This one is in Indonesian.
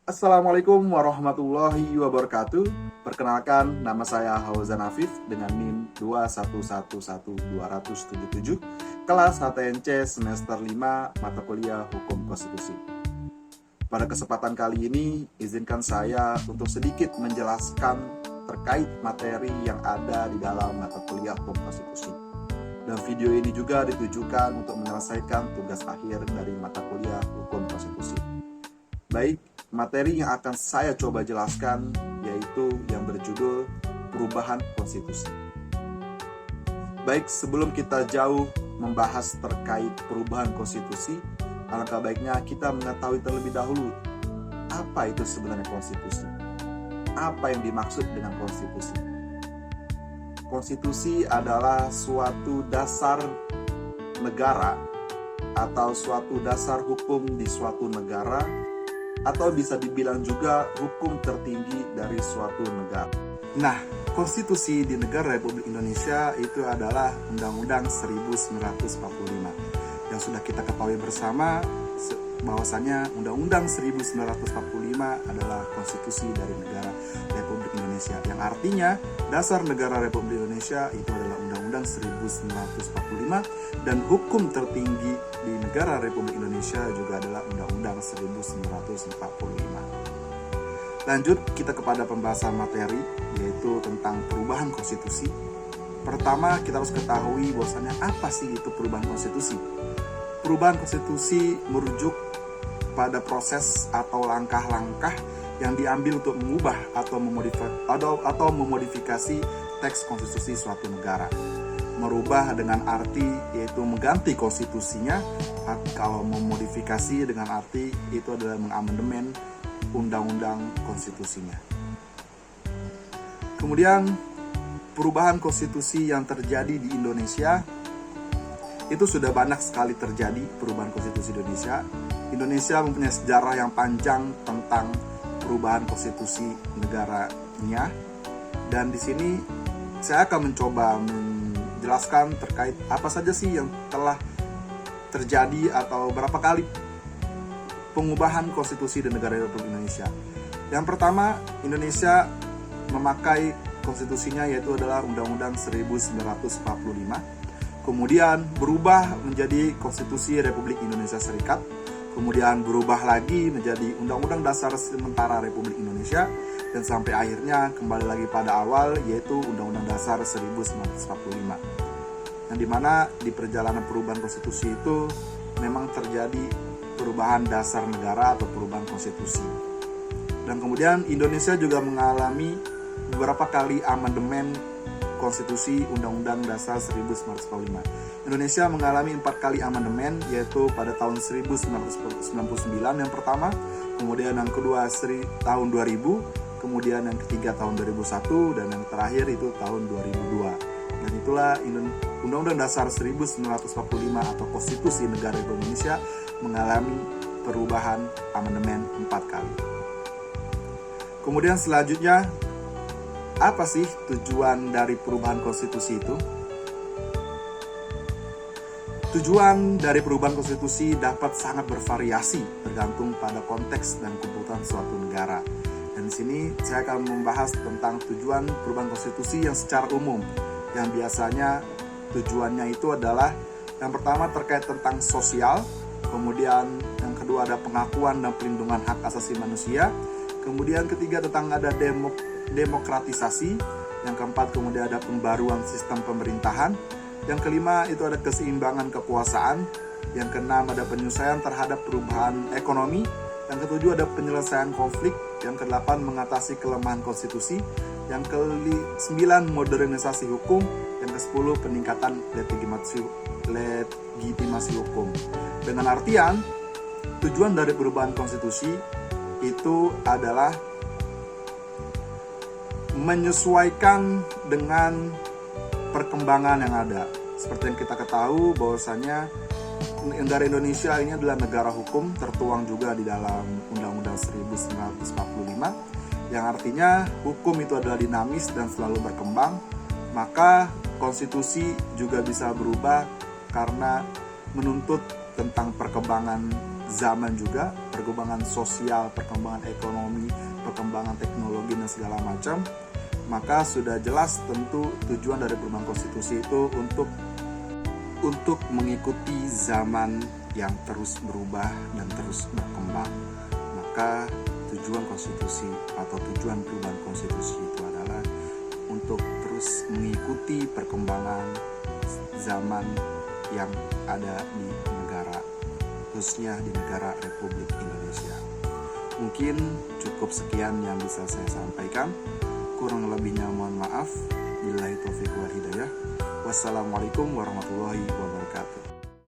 Assalamualaikum warahmatullahi wabarakatuh. Perkenalkan, nama saya Hauzan Afif dengan NIM 2111277, kelas HTNC semester 5, mata kuliah Hukum Konstitusi. Pada kesempatan kali ini, izinkan saya untuk sedikit menjelaskan terkait materi yang ada di dalam mata kuliah Hukum Konstitusi. Dan video ini juga ditujukan untuk menyelesaikan tugas akhir dari mata kuliah Hukum Konstitusi. Baik, materi yang akan saya coba jelaskan yaitu yang berjudul perubahan konstitusi. Baik, sebelum kita jauh membahas terkait perubahan konstitusi, alangkah baiknya kita mengetahui terlebih dahulu apa itu sebenarnya konstitusi. Apa yang dimaksud dengan konstitusi? Konstitusi adalah suatu dasar negara atau suatu dasar hukum di suatu negara, atau bisa dibilang juga hukum tertinggi dari suatu negara. Nah, konstitusi di negara Republik Indonesia itu adalah Undang-Undang 1945. Yang sudah kita ketahui bersama bahwasanya Undang-Undang 1945 adalah konstitusi dari negara Republik Indonesia. Yang artinya dasar negara Republik Indonesia itu adalah Undang-Undang 1945 dan hukum tertinggi di negara Republik Indonesia juga adalah Undang-Undang 1945. Lanjut kita kepada pembahasan materi, yaitu tentang perubahan konstitusi. Pertama, kita harus ketahui bahwasanya apa sih itu perubahan konstitusi. Perubahan konstitusi merujuk pada proses atau langkah-langkah yang diambil untuk mengubah atau memodifikasi teks konstitusi suatu negara. Merubah dengan arti yaitu mengganti konstitusinya, kalau memodifikasi dengan arti itu adalah mengamandemen undang-undang konstitusinya. Kemudian perubahan konstitusi yang terjadi di Indonesia itu sudah banyak sekali terjadi. Perubahan konstitusi Indonesia mempunyai sejarah yang panjang tentang perubahan konstitusi negaranya, dan di sini saya akan mencoba menjelaskan terkait apa saja sih yang telah terjadi atau berapa kali pengubahan konstitusi di negara Republik Indonesia. Yang pertama, Indonesia memakai konstitusinya yaitu adalah Undang-Undang 1945. Kemudian berubah menjadi Konstitusi Republik Indonesia Serikat, kemudian berubah lagi menjadi Undang-Undang Dasar Sementara Republik Indonesia, dan sampai akhirnya kembali lagi pada awal yaitu Undang-Undang Dasar 1945. Yang dimana di perjalanan perubahan konstitusi itu memang terjadi perubahan dasar negara atau perubahan konstitusi. Dan kemudian Indonesia juga mengalami beberapa kali amandemen Konstitusi Undang-Undang Dasar 1945. Indonesia mengalami 4 kali amandemen, yaitu pada tahun 1999 yang pertama, kemudian yang kedua tahun 2000, kemudian yang ketiga tahun 2001, dan yang terakhir itu tahun 2002. Dan itulah Undang-Undang Dasar 1945 atau Konstitusi Negara Republik Indonesia mengalami perubahan amandemen 4 kali. Kemudian selanjutnya, apa sih tujuan dari perubahan konstitusi itu? Tujuan dari perubahan konstitusi dapat sangat bervariasi tergantung pada konteks dan kebutuhan suatu negara. Dan di sini saya akan membahas tentang tujuan perubahan konstitusi yang secara umum, yang biasanya tujuannya itu adalah yang pertama terkait tentang sosial, kemudian yang kedua ada pengakuan dan pelindungan hak asasi manusia, kemudian ketiga tentang ada demokratisasi, yang keempat kemudian ada pembaruan sistem pemerintahan, yang kelima itu ada keseimbangan kekuasaan, yang keenam ada penyelesaian terhadap perubahan ekonomi, yang ketujuh ada penyelesaian konflik, yang kedelapan mengatasi kelemahan konstitusi, yang kesembilan modernisasi hukum, yang kesepuluh peningkatan legitimasi hukum. Dengan artian tujuan dari perubahan konstitusi itu adalah menyesuaikan dengan perkembangan yang ada. Seperti yang kita ketahui bahwasanya negara Indonesia ini adalah negara hukum, tertuang juga di dalam Undang-Undang 1945, yang artinya hukum itu adalah dinamis dan selalu berkembang. Maka konstitusi juga bisa berubah karena menuntut tentang perkembangan zaman juga, perkembangan sosial, perkembangan ekonomi, perkembangan teknologi dan segala macam, maka sudah jelas tentu tujuan dari perubahan konstitusi itu untuk mengikuti zaman yang terus berubah dan terus berkembang. Maka tujuan konstitusi atau tujuan perubahan konstitusi itu adalah untuk terus mengikuti perkembangan zaman yang ada di negara, khususnya di negara Republik Indonesia. Mungkin cukup sekian yang bisa saya sampaikan. Kurang lebihnya mohon maaf. Billahi taufiq wal hidayah. Wassalamualaikum warahmatullahi wabarakatuh.